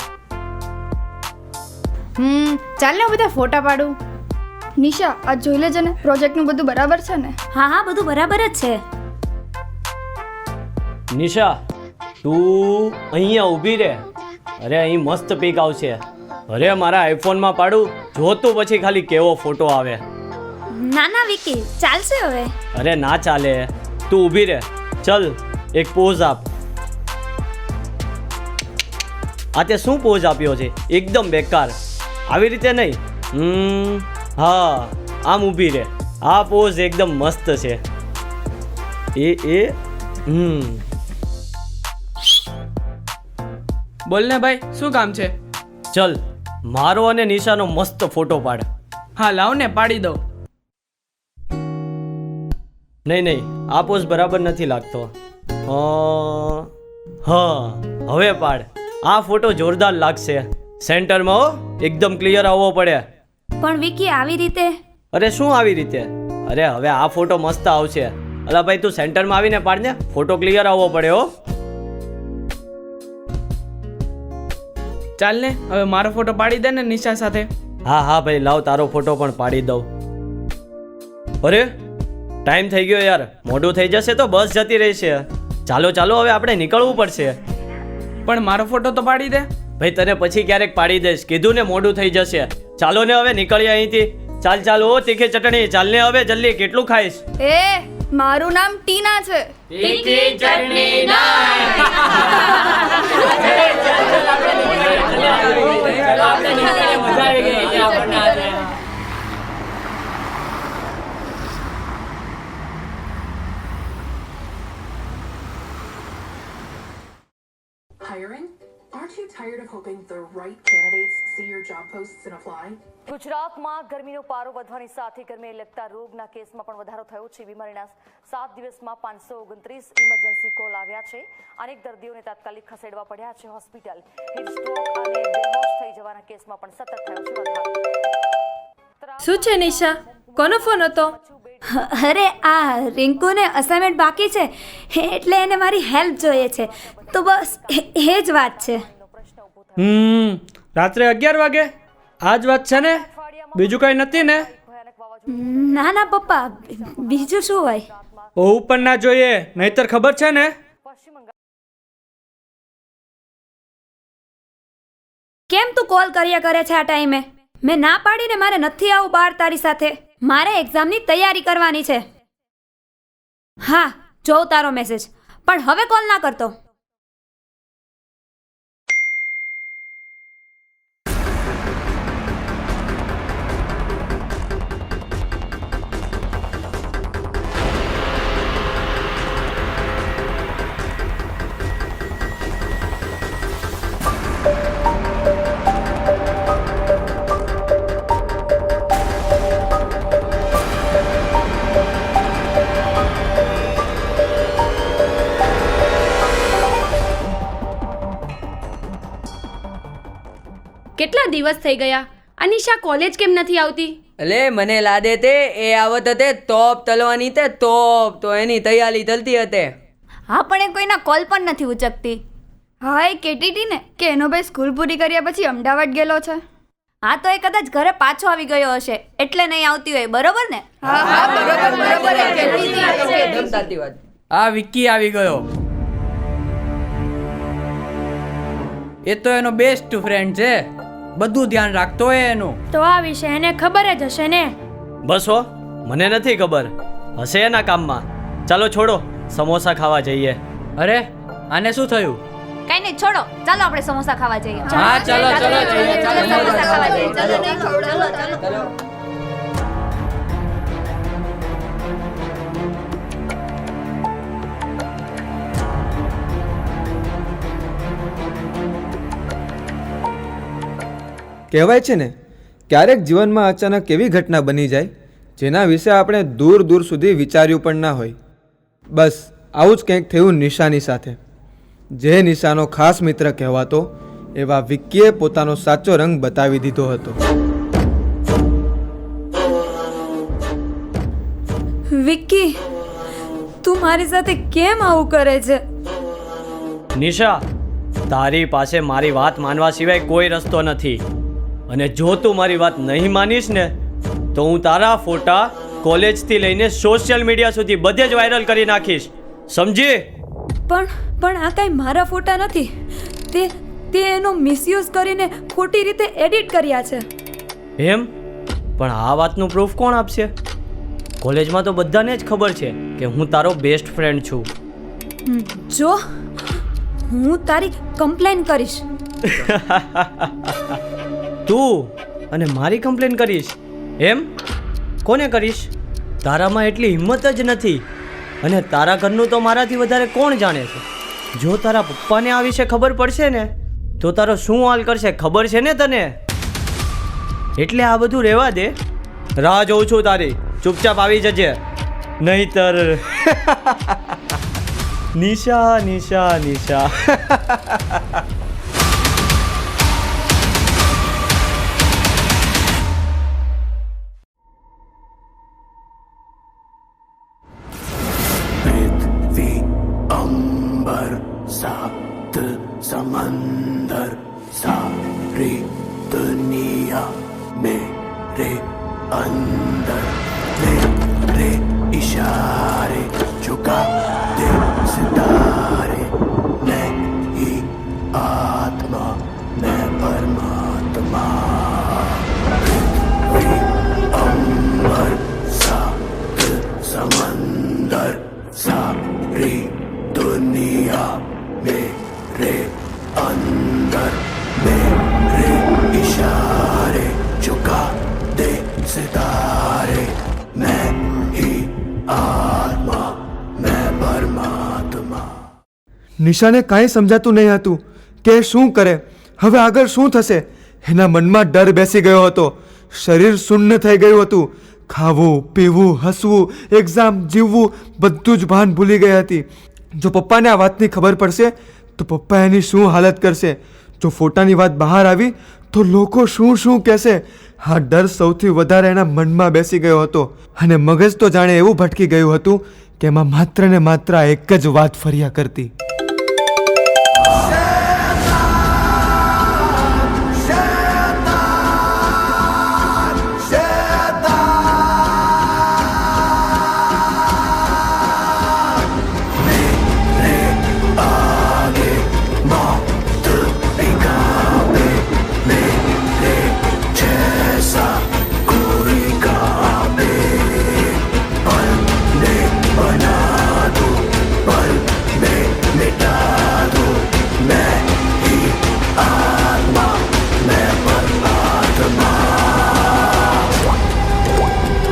ચાલ ને બધા ફોટા પાડું. નિશા, આ જોઈ લેજે ને, પ્રોજેક્ટનું બધું બરાબર છે ને? હા હા, બધું બરાબર જ છે. નિશા, તું અહીંયા ઊભી રહે. અરે અહીં મસ્ત પીક આવશે. અરે મારા આઈફોનમાં પાડું, જોતું પછી ખાલી કેવો ફોટો આવે. ના ના વિકી, ચાલશે હવે. અરે ના ચાલે, તું ઊભી રહે. ચલ એક પોઝ આપ. આ તે શું પોઝ આપ્યો છે? એકદમ બેકાર. આવી રીતે નહીં. હા, આમ ઊભી રહે. આ પોઝ એકદમ મસ્ત છે. બોલ ને ભાઈ, શું કામ છે? ચલ મારો અને નિશાનો મસ્ત ફોટો પાડ. હા લાવ ને, પાડી દઉં. નહીં, આ પોઝ બરાબર નથી લાગતો. હા, હવે પાડ. આ ફોટો જોરદાર લાગશે. સેન્ટરમાં હો, એકદમ ક્લિયર આવવો પડે. પણ વિકી, આવી રીતે? અરે શું આવી રીતે? અરે હવે આ ફોટો મસ્ત આવશે. અલા ભાઈ, તું સેન્ટરમાં આવીને પાડ ને, ફોટો ક્લિયર આવવો પડે હો. ચાલ ને, હવે મારો ફોટો પાડી દે ને નિશા સાથે. હા ભાઈ, લાવ તારો ફોટો પણ પાડી દઉં. અરે ટાઈમ થઈ ગયો યાર, મોડું થઈ જશે તો બસ જતી રહેશે. ચાલો હવે આપણે નીકળવું પડશે. પણ મારો ફોટો તો પાડી દે. ભાઈ તને પછી ક્યારેક પાડી દઈશ, કીધું ને મોડું થઈ જશે. ચાલો ને હવે નીકળીએ અહીંથી. ચાલ ઓ તીખી ચટણી, ચાલ ને હવે જલ્દી. કેટલું ખાઈશ? મારું નામ ટીના છે. તીખી ચટણી ના. Hiring? Aren't you tired of hoping the right candidates see your job posts and apply? ગુજરાતમાં ગરમીનો પારો વધવાની સાથે ગરમીને લગતા રોગના કેસમાં પણ વધારો થયો છે. બીમારીના 7 દિવસમાં 529 ઇમરજન્સી કોલ આવ્યા છે. અનેક દર્દીઓને તાત્કાલિક ખસેડવા પડ્યા છે હોસ્પિટલ. હીટ સ્ટ્રોક અને બેહોશ થઈ જવાના કેસમાં પણ સતત થયો છે વધારો. શું છે નિશા, કોનો ફોન હતો? અરે આ રિંકુને અસાઇનમેન્ટ બાકી છે એટલે એને મારી હેલ્પ જોઈએ છે, તો બસ એ જ વાત છે. રાત્રે 11 વાગે આ જ વાત છે ને? બીજું કઈ નથી ને? ના ના પપ્પા, બીજું શું હોય? હોવું પણ ના જોઈએ, નહીતર ખબર છે ને. કેમ તું કોલ કર્યા કરે છે આ ટાઈમે? મેં ના પાડીને મારે નથી આવું બહાર તારી સાથે. મારે એક્ઝામની તૈયારી કરવાની છે. હા, જોઉં તારો મેસેજ, પણ હવે કોલ ના કરતો. કેટલા દિવસ થઈ ગયા, અનિશા કોલેજ કેમ નથી આવતી? એટલે મને લાગે તે એ આવત હતે તોપ તલવાની તે તોપ, તો એની તૈયારી થતી હતે. હા, પણ એ કોઈના કોલ પણ નથી ઉચકતી. હા, એ કહેતી હતી ને કે એનો ભાઈ સ્કૂલ પૂરી કર્યા પછી અમદાવાદ ગયેલો છે. હા, તો એ કદાચ ઘરે પાછો આવી ગયો હશે એટલે નહીં આવતી હોય, બરોબર ને? હા હા, બરોબર. એકદમ સાચી વાત. આ વિક્કી આવી ગયો. એ તો એનો બેસ્ટ ફ્રેન્ડ છે, બધું ધ્યાન રાખતો હોય એનું. તો આ વિશે એને ખબર જ હશે ને. બસ હો, મને નથી ખબર, હશે એના કામમાં. ચાલો છોડો, સમોસા ખાવા જઈએ. અરે આને શું થયું? કઈ નહીં, છોડો, ચાલો આપણે સમોસા ખાવા જઈએ. હા ચાલો ચાલો સમોસા ખાવા જઈએ. ચાલો. કહેવાય છે ને, ક્યારેક જીવનમાં અચાનક એવી ઘટના બની જાય જેના વિશે આપણે દૂર દૂર સુધી વિચાર્યું પણ ના હોય. બસ આવું જ કંઈક થયું નિશાની સાથે. જે નિશાનો ખાસ મિત્ર કહેવાતો એવા વિક્કીએ પોતાનો સાચો રંગ બતાવી દીધો હતો. વિક્કી, તું મારી સાથે કેમ આવું કરે છે? નિશા, તારી પાસે મારી વાત માનવા સિવાય કોઈ રસ્તો નથી. અને જો તું મારી વાત નહીં માનીશ ને તો હું તારા ફોટા કોલેજથી લઈને સોશિયલ મીડિયા સુધી બધે જ વાયરલ કરી નાખીશ, સમજી? પણ આ કાંઈ મારા ફોટા નથી. તે એનો મિસયુઝ કરીને ખોટી રીતે એડિટ કર્યા છે. એમ? પણ આ વાતનું પ્રૂફ કોણ આપશે? કોલેજમાં તો બધાને જ ખબર છે કે હું તારો બેસ્ટ ફ્રેન્ડ છું. જો હું તારી કમ્પ્લેન કરીશ. તું અને મારી કમ્પ્લેન કરીશ? એમ? કોને કરીશ? તારામાં એટલી હિંમત જ નથી. અને તારા ઘરનું તો મારાથી વધારે કોણ જાણે છે? જો તારા પપ્પાને આ વિશે ખબર પડશે ને તો તારો શું હાલ કરશે ખબર છે ને તને? એટલે આ બધું રહેવા દે, રાહ જોઉં છું તારી. ચૂપચાપ આવી જજે, નહીતર નિશા નિશા નિશા. अंबर सात समंदर सारी दुनिया मेरे अंदर मेरे इशारे झुका दे सितारे मैं ही आत्मा मैं परमात्मा अंबर सात समंदर सारी दुनिया मेरे अंदर मेरे इशारे झुका दे सितारे मैं ही आत्मा मैं परमात्मा. નિશાને કાંઈ સમજાતું નહીં હતું કે એ શું કરે, હવે આગળ શું થશે. એના મનમાં ડર બેસી ગયો હતો. શરીર શૂન્ય થઈ ગયું હતું. ખાવું, પીવું, હસવું, એક્ઝામ, જીવવું, બધું જ ભાન ભૂલી ગઈ હતી. જો પપ્પાને આ વાતની ખબર પડશે તો પપ્પા એની શું હાલત કરશે. જો ફોટાની વાત બહાર આવી તો લોકો શું શું કહેશે. હા, ડર સૌથી વધારે એના મનમાં બેસી ગયો હતો અને મગજ તો જાણે એવું ભટકી ગયું હતું કે એમાં માત્ર ને માત્ર એક જ વાત ફર્યા કરતી.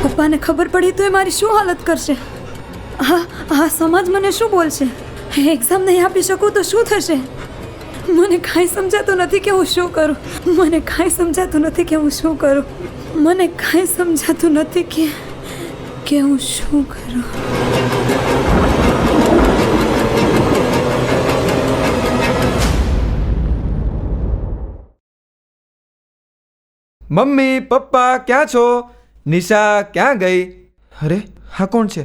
પપ્પાને ખબર પડી તો એ મારી શું હાલત કરશે? હા સમાજ મને શું બોલશે? એક્ઝામ નહીં આપી શકું તો શું થશે? મને કાંઈ સમજાતું નથી કે હું શું કરું. મને કાંઈ સમજાતું નથી કે હું શું કરું. મને કાંઈ સમજાતું નથી કે હું શું કરું. મમ્મી, પપ્પા ક્યાં છો? નિશા ક્યાં ગઈ? અરે, હા કોણ છે?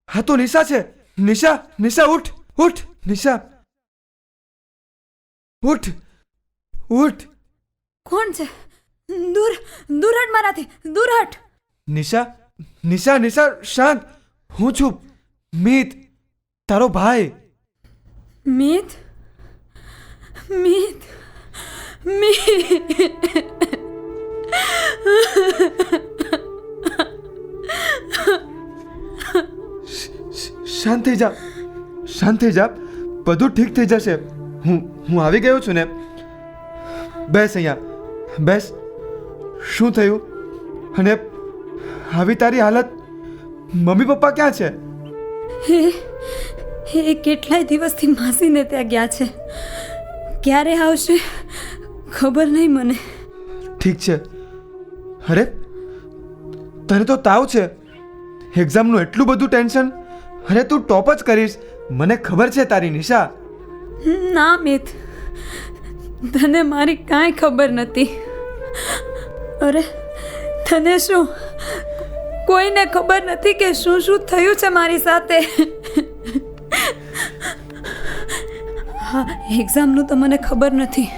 હા તો નિશા છે. નિશા, નિશા ઉઠ, ઉઠ, નિશા ઉઠ, ઉઠ. કોણ છે? દૂર દૂર હટ મારાથી, દૂર હટ. નિશા, નિશા, નિશા શાંત. હું છું મીત, તારો ભાઈ. મીત, મીત, મીત. શાંત થઈ જા, શાંત થઈ જા. બધું ઠીક થઈ જશે. હું આવી ગયો છું ને. બેસ અહીંયા, બેસ. શું થયું? અને આવી તારી હાલત? મમ્મી પપ્પા ક્યાં છે? એ કેટલાય દિવસથી માસીને ત્યાં ગયા છે. ક્યારે આવશે ખબર નહીં મને. ઠીક છે. અરે, તને તો તાવ છે. એક્ઝામનું એટલું બધું ટેન્શન. અરે તું ટોપ જ કરીશ, મને ખબર છે તારી નિશા. ના મિત, તને મારી કાંઈ ખબર નથી. અરે તને શું કોઈને ખબર નથી કે શું શું થયું છે મારી સાથે? હા, એક્ઝામનું તો મને ખબર નથી,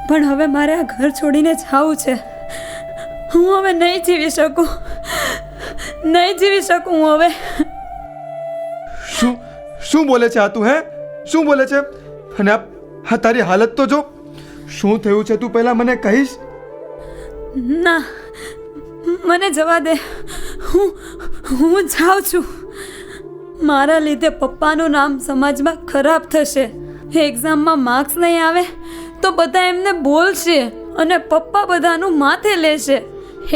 પણ હવે મારે આ ઘર છોડીને જવું છે. હું હવે નહીં જીવી શકું, નહીં જીવી શકું હું હવે. શું બોલે છે આ તું? હે, શું બોલે છે? અને આ તારી હાલત તો જો. શું થયું છે તું પહેલા મને કહીશ? ના, મને જવા દે. હું જાઉં છું. મારા લીધે પપ્પાનું નામ સમાજમાં ખરાબ થશે. એક્ઝામમાં માર્ક્સ નહીં આવે તો બધા એમને બોલશે અને પપ્પા બધાનું માથે લેશે,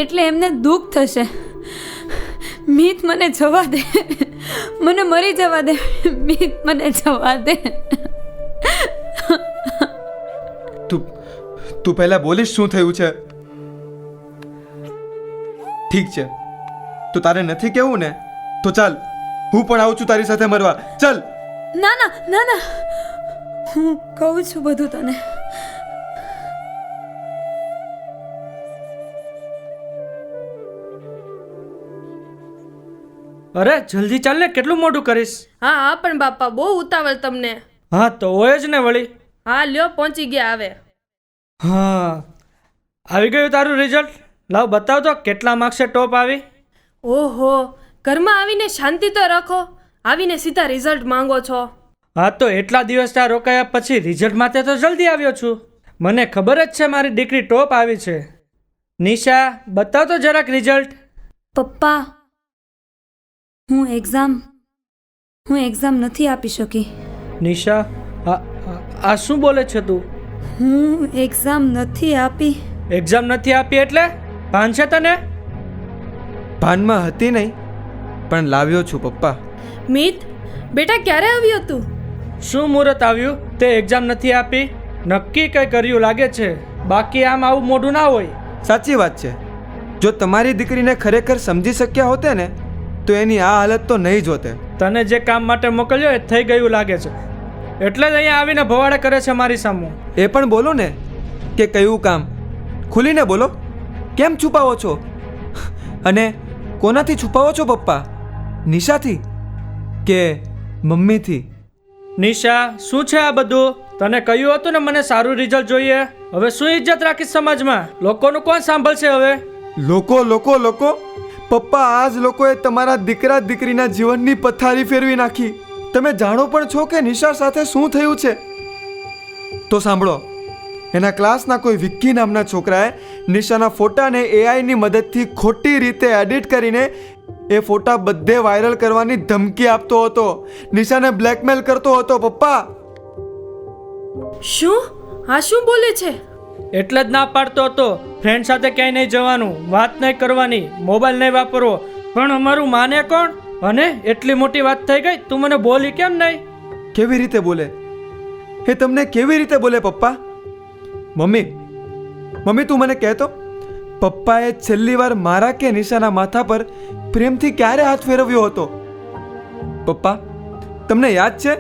એટલે એમને દુઃખ થશે. મીત, મને જવા દે. મને મરી જવા દે. મીત, મને જવા દે. તું પહેલા બોલીશ શું થયું છે? ઠીક છે, તો તારે નથી કેવું ને? તો ચાલ, હું પણ આવું છું તારી સાથે મરવા. ચાલ. ના ના ના ના, હું કહું છું બધું તને. અરે જલ્દી ચાલ ને, કેટલું મોટું કરીશ? હા હા, પણ બાપા બહુ ઉતાવળ તમને. હા તો હોય જ ને વળી. હા લ્યો, પહોંચી ગયા હવે. હા, આવી ગયું તારું રિઝલ્ટ. લાવ બતાવ તો કેટલા માર્ક્સે ટોપ આવી. ઓહો, ઘરમાં આવીને શાંતિ તો રાખો, આવીને સીધા રિઝલ્ટ માંગો છો. હા તો એટલા દિવસ ત્યાં રોકાયા પછી રિઝલ્ટ માટે તો જલ્દી આવ્યો છું. મને ખબર જ છે મારી દીકરી ટોપ આવી છે. નિશા, બતાવ તો જરાક રિઝલ્ટ. પપ્પા, હું એક્ઝામ નથી આપી શકી. નિશા, આ શું બોલે છે તું? હું એક્ઝામ નથી આપી. એક્ઝામ નથી આપી એટલે? ભાન છે તને? ભાનમાં હતી નહીં, પણ લાવ્યો છું પપ્પા. મિત, બેટા ક્યારે આવ્યો તું? શું મુહૂર્ત આવ્યું તે એક્ઝામ નથી આપી? નક્કી કંઈ કર્યું લાગે છે, બાકી આમ આવું મોઢું ના હોય. સાચી વાત છે. જો તમારી દીકરીને ખરેખર સમજી શક્યા હોતે ને તો એની આ હાલત તો નહીં જોતે. તને જે કામ માટે મોકલ્યો એ થઈ ગયું લાગે છે, એટલે જ અહીંયા આવીને ભવાડા કરે છે મારી સામે. એ પણ બોલો ને કે કયું કામ, ખુલીને બોલો. કેમ છુપાવો છો? અને કોનાથી છુપાવો છો પપ્પા? નિશાથી કે મમ્મીથી? નિશા, શું છે આ બધું? તને કહ્યું હતું ને મને સારું રિઝલ્ટ જોઈએ. હવે શું ઇજ્જત રાખીશ સમાજમાં? લોકોનું કોણ સાંભળશે હવે? લોકો લોકો લોકો પપ્પા, આ જ લોકોએ તમારા દીકરા દીકરીના જીવનની પથારી ફેરવી નાખી. તમે જાણો પણ છો કે નિશા સાથે શું થયું છે? તો સાંભળો, એના ક્લાસના કોઈ વિક્કી નામના છોકરાએ નિશાના ફોટાને એઆઈની મદદથી ખોટી રીતે એડિટ કરીને એ ફોટા બધે વાયરલ કરવાની ધમકી આપતો હતો. નિશાને બ્લેકમેલ કરતો હતો પપ્પા. શું? આ શું બોલે છે? એટલે જ ના પાડતો હતો, ફ્રેન્ડ સાથે ક્યાંય નહીં જવાનું, વાત નહીં કરવાની, મોબાઈલ નહીં વાપરવો. પણ અમારું માને કોણ? અને એટલી મોટી વાત થઈ ગઈ, તું મને બોલી કેમ નહીં? કેવી રીતે બોલે? એ તમને કેવી રીતે બોલે પપ્પા? મમ્મી તું મને કહેતો, પપ્પાએ છેલ્લી વાર મારા કે નિશાના માથા પર પ્રેમથી ક્યારે હાથ ફેરવ્યો હતો? પપ્પા, તમને યાદ છે?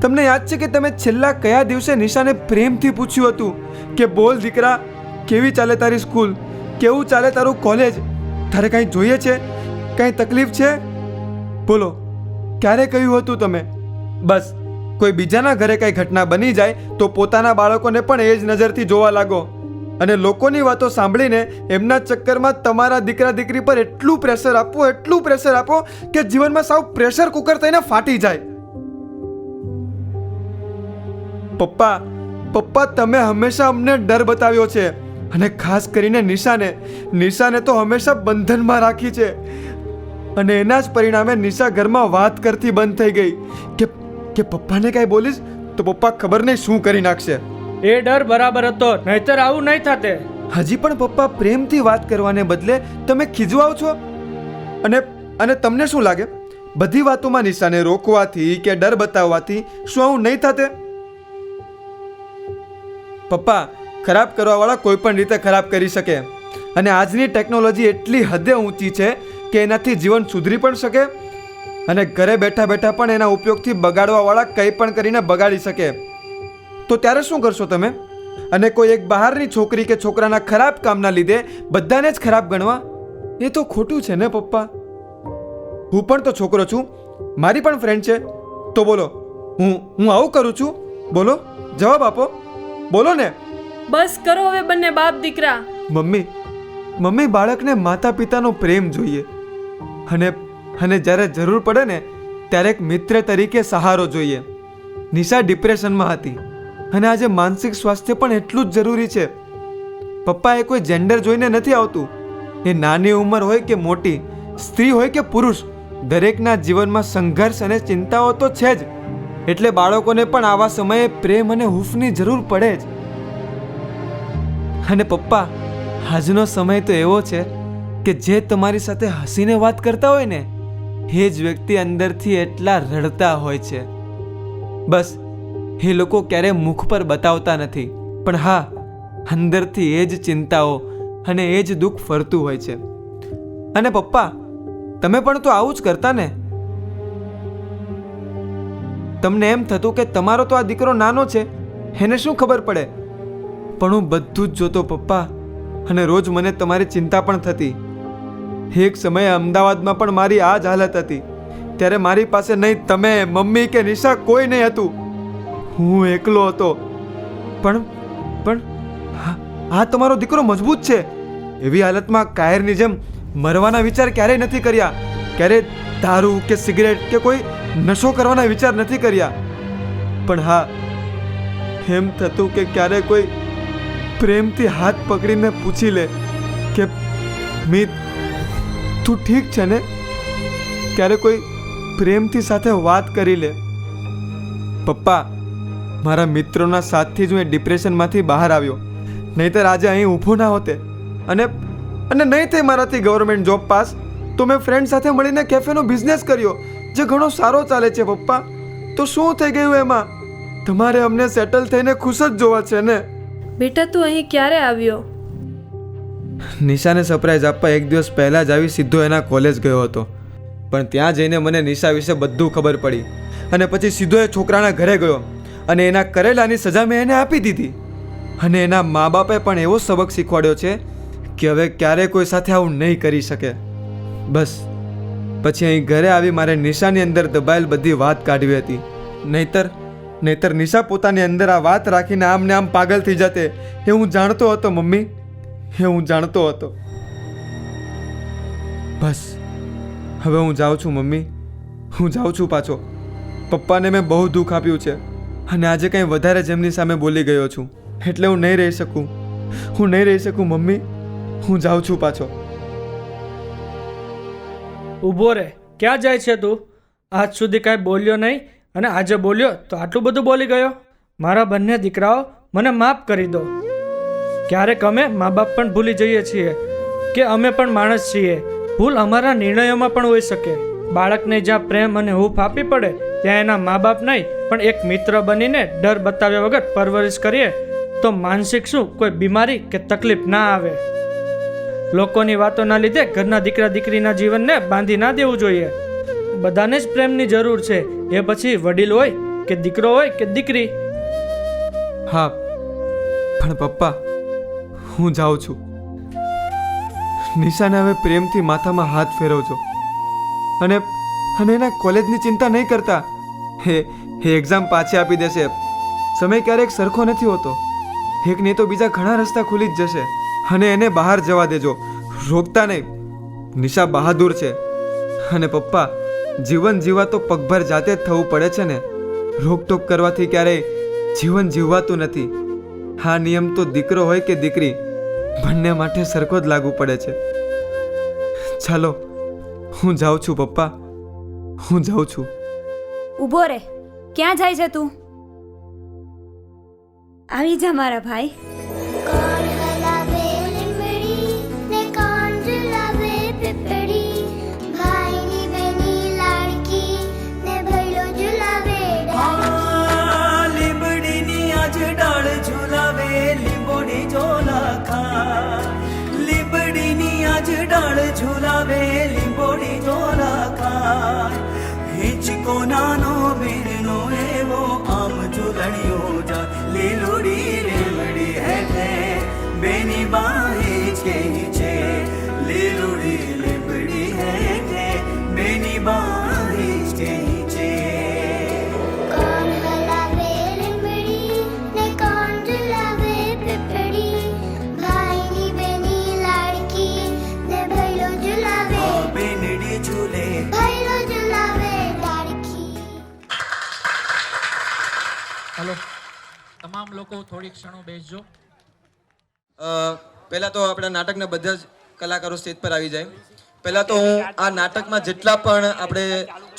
તમને યાદ છે કે તમે છેલ્લા કયા દિવસે નિશાને પ્રેમથી પૂછ્યું હતું કે બોલ દીકરા, કેવી ચાલે તારી સ્કૂલ, કેવું ચાલે તારું કોલેજ, તારે કાંઈ જોઈએ છે, કાંઈ તકલીફ છે? બોલો, ક્યારે કહ્યું હતું તમે? બસ કોઈ બીજાના ઘરે કાંઈ ઘટના બની જાય તો પોતાના બાળકોને પણ એ જ નજરથી જોવા લાગો અને લોકોની વાતો સાંભળીને એમના ચક્કરમાં તમારા દીકરા દીકરી પર એટલું પ્રેશર આપો કે જીવનમાં સાવ પ્રેશર કુકર થઈને ફાટી જાય. પપ્પા તમે હંમેશા અમને ડર બતાવ્યો છે અને ખાસ કરીને નિશાને તો હંમેશા બંધનમાં રાખી છે અને એના જ પરિણામે નિશા ઘરમાં વાત કરતી બંધ થઈ ગઈ કે પપ્પાને કાંઈ બોલીશ તો પપ્પા ખબર નહીં શું કરી નાખશે. એ ડર બરાબર હતો, નહીતર આવું નહીં થાતે. હજી પણ પપ્પા પ્રેમથી વાત કરવાને બદલે તમે ખીજવાઓ છો. અને તમને શું લાગે, બધી વાતોમાં નિશાને રોકવાથી કે ડર બતાવવાથી શું આવું નહીં થાતે? પપ્પા, ખરાબ કરવાવાળા કોઈ પણ રીતે ખરાબ કરી શકે અને આજની ટેકનોલોજી એટલી હદે ઊંચી છે કે એનાથી જીવન સુધરી પણ શકે અને ઘરે બેઠા બેઠા પણ એના ઉપયોગથી બગાડવાવાળા કંઈ પણ કરીને બગાડી શકે. તો ત્યારે શું કરશો તમે? અને કોઈ એક બહારની છોકરી કે છોકરાના ખરાબ કામના લીધે બધાને જ ખરાબ ગણવા? એ તો ખોટું છે ને પપ્પા. હું પણ તો છોકરો છું, મારી પણ ફ્રેન્ડ છે. તો બોલો, હું આવું કરું છું? બોલો, જવાબ આપો, બોલો ને. બસ કરો હવે બંને બાપ દીકરા. મમ્મી બાળકને માતા પિતાનો પ્રેમ જોઈએ અને જ્યારે જરૂર પડે ને ત્યારે એક મિત્ર તરીકે સહારો જોઈએ. નિશા ડિપ્રેશનમાં હતી અને આજે માનસિક સ્વાસ્થ્ય પણ એટલું જ જરૂરી છે. પપ્પા, એ કોઈ જેન્ડર જોઈને નથી આવતું. એ નાની ઉંમર હોય કે મોટી, સ્ત્રી હોય કે પુરુષ, દરેકના જીવનમાં સંઘર્ષ અને ચિંતાઓ તો છે જ. એટલે બાળકોને પણ આવા સમયે પ્રેમ અને હૂંફની જરૂર પડે જ. અને પપ્પા, આજનો સમય તો એવો છે કે જે તમારી સાથે હસીને વાત કરતા હોય ને એ જ વ્યક્તિ અંદરથી એટલા રડતા હોય છે. બસ એ લોકો ક્યારે મુખ પર બતાવતા નથી, પણ હા, અંદરથી એ જ ચિંતાઓ અને એ જ દુઃખ ફરતું હોય છે. અને પપ્પા, તમે પણ તો આવું જ કરતા ને? તમને એમ થતું કે તમારો તો આ દીકરો નાનો છે, એને શું ખબર પડે? પણ હું બધું જ જોતો પપ્પા, અને રોજ મને તમારી ચિંતા પણ થતી. એક સમયે અમદાવાદમાં પણ મારી આ જ હાલત હતી. ત્યારે મારી પાસે નહીં તમે, મમ્મી કે નિશા કોઈ નહીં હતું. હું એકલો હતો. પણ આ તમારો દીકરો મજબૂત છે. એવી હાલતમાં કાયરની જેમ મરવાના વિચાર ક્યારેય નથી કર્યા. ક્યારેય દારૂ કે સિગરેટ કે કોઈ નશો કરવાના વિચાર નથી કર્યા. પણ હા, એમ થતું કે ક્યારે કોઈ પ્રેમથી હાથ પકડીને પૂછી લે કે મિત, તું ઠીક છે ને? ક્યારે કોઈ પ્રેમથી સાથે વાત કરી લે. પપ્પા, મારા મિત્રોના સાથથી જ હું ડિપ્રેશનમાંથી બહાર આવ્યો, નહીંતર આજે અહીં ઊભો ના હોતે. અને નહીં થઈ મારાથી ગવર્મેન્ટ જોબ પાસ તો મેં ફ્રેન્ડ સાથે મળીને કેફેનો બિઝનેસ કર્યો જે ઘણો સારો ચાલે છે પપ્પા. તો શું થઈ ગયું એમાં? તમારે અમને સેટલ થઈને ખુશ જ જોવા છે ને? બેટા તું અહીં ક્યારે આવ્યો? નિશાને સરપ્રાઈઝ આપવા એક દિવસ પહેલાં જ આવી સીધો એના કોલેજ ગયો હતો. પણ ત્યાં જઈને મને નિશા વિશે બધું ખબર પડી અને પછી સીધો એ છોકરાના ઘરે ગયો અને એના કરેલાની સજા મેં એને આપી દીધી. અને એના મા બાપે પણ એવો સબક શીખવાડ્યો છે કે હવે ક્યારેય કોઈ સાથે આવું નહીં કરી શકે. બસ પછી અહીં ઘરે આવી મારે નિશાની અંદર દબાયેલ બધી વાત કાઢવી હતી. નહીતર નિશા પોતાની અંદર આ વાત રાખીને આમ ને આમ પાગલ થઈ જતે. એ હું જાણતો હતો મમ્મી, એ હું જાણતો હતો. બસ હવે હું જાઉં છું મમ્મી, હું જાઉં છું પાછો. પપ્પાને મેં બહુ દુઃખ આપ્યું છે અને આજે કંઈ વધારે જ એમની સામે બોલી ગયો છું, એટલે હું નહીં રહી શકું. હું નહીં રહી શકું મમ્મી, હું જાઉં છું પાછો. ઊભો રે, ક્યાં જાય છે તું? આજ સુધી કાંઈ બોલ્યો નહીં અને આજે બોલ્યો તો આટલું બધું બોલી ગયો. મારા બંને દીકરાઓ, મને માફ કરી દો. ક્યારેક અમે મા બાપ પણ ભૂલી જઈએ છીએ કે અમે પણ માણસ છીએ. ભૂલ અમારા નિર્ણયોમાં પણ હોઈ શકે. બાળકને જ્યાં પ્રેમ અને હૂંફ આપવી પડે ત્યાં એના મા બાપ નહીં પણ એક મિત્ર બનીને ડર બતાવ્યા વગર પરવરિશ કરીએ તો માનસિક શું કોઈ બીમારી કે તકલીફ ના આવે. લોકોની વાતોના લીધે ઘરના દીકરા દીકરીના જીવનને બાંધી ના દેવું જોઈએ. બધાને જ પ્રેમની જરૂર છે, એ પછી વડીલ હોય કે દીકરો હોય કે દીકરી. હા પણ પપ્પા હું જાઉં છું. નિશાને હવે પ્રેમથી માથામાં હાથ ફેરવજો અને એના કોલેજની ચિંતા નહીં કરતા. એ એક્ઝામ પાછી આપી દેશે. સમય ક્યારેક સરખો નથી હોતો. એક નહીં તો બીજા ઘણા રસ્તા ખુલી જ જશે. અને એને બહાર જવા દેજો, રોકતા નહીં. નિશા બહાદુર છે અને પપ્પા જીવન જીવવા તો પગભર જાતે જ થવું પડે છે ને. રોકટોક કરવાથી ક્યારેય જીવન જીવવાતું નથી. આ નિયમ તો દીકરો હોય કે દીકરી બંને માટે સરખો જ લાગુ પડે છે. ચાલો હું જાઉં છું પપ્પા, હું જાઉં છું. ઊભો રે, ક્યાં જાય છે તું? આવી જા મારા ભાઈ. ઝુલાવે લીંબોડી ઝોલા ખાય હિંચકો નાનો બેનો એવો આમ ઝુલણિયો જા લીલોડી લીમડી હેઠે બેની બાહે છે લીલોડી લીમડી હેઠે બેની બાહે છે. હલો, તમામ લોકો થોડી ક્ષણો બેસજો. પહેલાં તો આપણા નાટકના બધા જ કલાકારો સ્ટેજ પર આવી જાય. પહેલાં તો હું આ નાટકમાં જેટલા પણ આપણે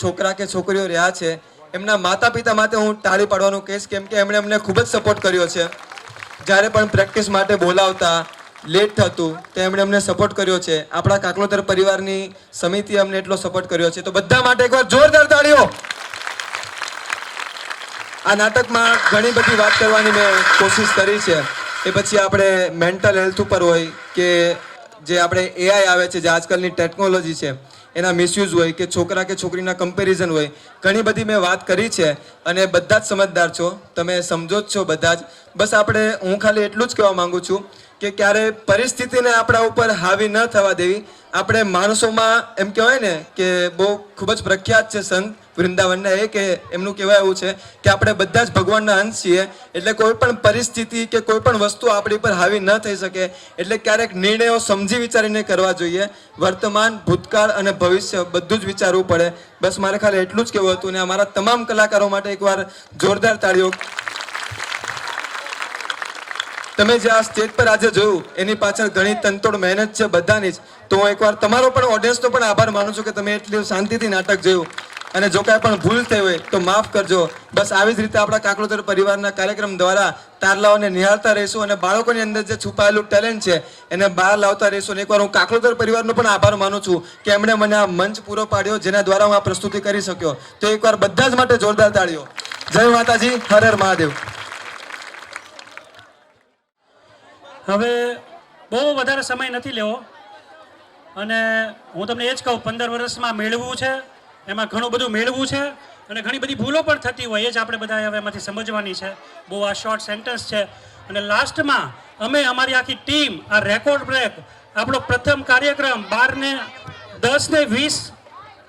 છોકરા કે છોકરીઓ રહ્યા છે એમના માતા પિતા માટે હું તાળી પાડવાનું કહીશ, કેમ કે એમણે અમને ખૂબ જ સપોર્ટ કર્યો છે. જ્યારે પણ પ્રેક્ટિસ માટે બોલાવતા લેટ થતું તો એમણે અમને સપોર્ટ કર્યો છે. આપણા કાકલોતર પરિવારની સમિતિએ અમને એટલો સપોર્ટ કર્યો છે, તો બધા માટે એકવાર જોરદાર તાળીઓ. આ નાટકમાં ઘણી બધી વાત કરવાની મેં કોશિશ કરી છે. એ પછી આપણે મેન્ટલ હેલ્થ ઉપર હોય કે જે આપણે એઆઈ આવે છે, જે આજકાલની ટેકનોલોજી છે એના મિસયુઝ હોય કે છોકરા કે છોકરીના કમ્પેરિઝન હોય, ઘણી બધી મેં વાત કરી છે અને બધા જ સમજદાર છો, તમે સમજો જ છો બધા જ. બસ હું ખાલી એટલું જ કહેવા માંગુ છું કે ક્યારે પરિસ્થિતિને આપણા ઉપર હાવી ન થવા દેવી. આપણે માણસોમાં એમ કહેવાય ને કે બહુ ખૂબ જ પ્રખ્યાત છે સંત વૃંદાવનના એ કે એમનું કહેવાય એવું છે કે આપણે બધા જ ભગવાનના અંશ છીએ. એટલે કોઈ પણ પરિસ્થિતિ કે કોઈ પણ વસ્તુ આપણી પર હાવી ન થઈ શકે. એટલે ક્યારેક નિર્ણયો સમજી વિચારીને કરવા જોઈએ. વર્તમાન, ભૂતકાળ અને ભવિષ્ય બધું જ વિચારવું પડે. બસ મારે ખાલી એટલું જ કહેવું હતું. ને અમારા તમામ કલાકારો માટે એકવાર જોરદાર તાળીઓ. તમે જે આ સ્ટેજ પર આજે જોયું એની પાછળ ઘણી તનતોડ મહેનત છે બધાની જ. તો હું એકવાર તમારો પણ ઓડિયન્સનો પણ આભાર માનું છું કે તમે એટલી શાંતિથી નાટક જોયું. અને જો કાંઈ પણ ભૂલ થઈ હોય તો માફ કરજો. બસ આવી જ રીતે આપણા કાકલોતર પરિવારના કાર્યક્રમ દ્વારા તારલાઓને નિહાળતા રહીશું અને બાળકોની અંદર જે છુપાયેલું ટેલેન્ટ છે એને બહાર લાવતા રહીશું. અને એકવાર હું કાકલોતર પરિવારનો પણ આભાર માનું છું કે એમણે મને આ મંચ પૂરો પાડ્યો જેના દ્વારા હું આ પ્રસ્તુતિ કરી શક્યો. તો એકવાર બધા જ માટે જોરદાર તાળીઓ. જય માતાજી, હર હર મહાદેવ. હવે બહુ વધારે સમય નથી લેવો અને હું તમને એ જ કહું, 15 વર્ષમાં મેળવવું છે, એમાં ઘણું બધું મેળવવું છે અને ઘણી બધી ભૂલો પણ થતી હોય એ જ આપણે બધાએ હવે એમાંથી સમજવાની છે. બહુ આ શોર્ટ સેન્ટેન્સ છે અને લાસ્ટમાં અમે અમારી આખી ટીમ આ રેકોર્ડ બ્રેક આપણો પ્રથમ કાર્યક્રમ 12:10 ને 20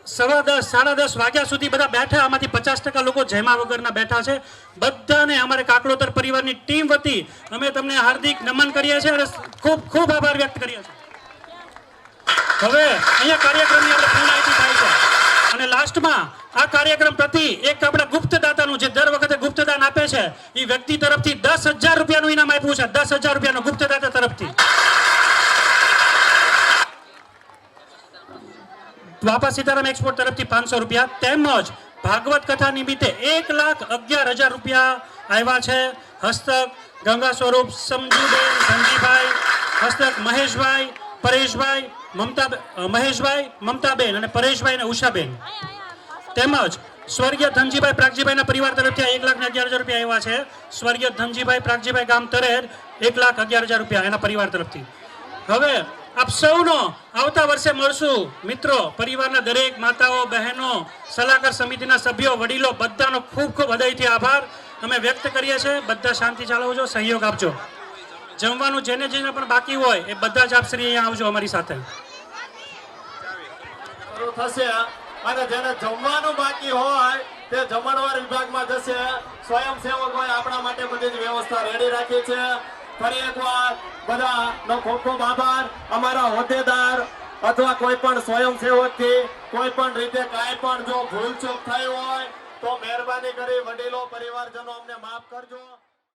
10:15 10:30 વાગ્યા સુધી બધા બેઠા. આમાંથી 50% લોકો જેમા વગરના બેઠા છે. બધાને અમારે કાકલોતર પરિવારની ટીમ વતી અમે તમને હાર્દિક નમન કરીએ છીએ અને ખૂબ ખૂબ આભાર વ્યક્ત કરીએ છીએ. હવે અહીંયા કાર્યક્રમની આપણે પૂર્ણાહુતિ થાય છે અને લાસ્ટમાં આ કાર્યક્રમ પ્રતિ એક આપણા ગુપ્તદાતાનું જે દર વખતે ગુપ્તદાન આપે છે એ વ્યક્તિ તરફથી 10,000 રૂપિયાનું ઇનામ આપ્યું છે. 10,000 રૂપિયાનું ગુપ્તદાતા તરફથી. બાપા સીતારામ એક્સપોર્ટ તરફથી 500 રૂપિયા તેમજ ભાગવત કથા નિમિત્તે 1,11,000 રૂપિયા આવ્યા છે. હસ્તક ગંગા સ્વરૂપ સમજુબેન ધનજીભાઈ, હસ્તક મહેશભાઈ, પરેશભાઈ, મહેશભાઈ, મમતાબેન અને પરેશભાઈ અને ઉષાબેન. તેમજ સ્વર્ગીય ધનજીભાઈ પ્રાગજીભાઈના પરિવાર તરફથી 1,11,000 રૂપિયા આવ્યા છે. સ્વર્ગીય ધનજીભાઈ પ્રાગજીભાઈ ગામ તરેર 1,11,000 રૂપિયા એના પરિવાર તરફથી. હવે આપ સૌનો આવતા વર્ષે મળશું મિત્રો. પરિવારના દરેક માતાઓ, બહેનો, સલાહકાર સમિતિના સભ્યો, વડીલો બધાનો ખૂબ ખૂબ હૃદયથી આભાર અમે વ્યક્ત કરીએ છીએ. બધા શાંતિ જાળવજો, સહયોગ આપજો. જમવાનું જેને જેને પણ બાકી હોય એ બધા જ આપશ્રી અહીંયા આવજો અમારી સાથે. થશે અને જેને જમવાનું બાકી હોય તે જમણવાર વિભાગમાં જશે. સ્વયંસેવકોએ આપણા માટે બધી જ વ્યવસ્થા રેડી રાખી છે. ફરી એકવાર બધાનો ખૂબ ખૂબ આભાર. અમારા હોદ્દેદાર અથવા કોઈ પણ સ્વયંસેવકથી કોઈ પણ રીતે કાંઈ પણ જો ભૂલચૂક થઈ હોય તો મહેરબાની કરી વડીલો, પરિવારજનો અમને માફ કરજો.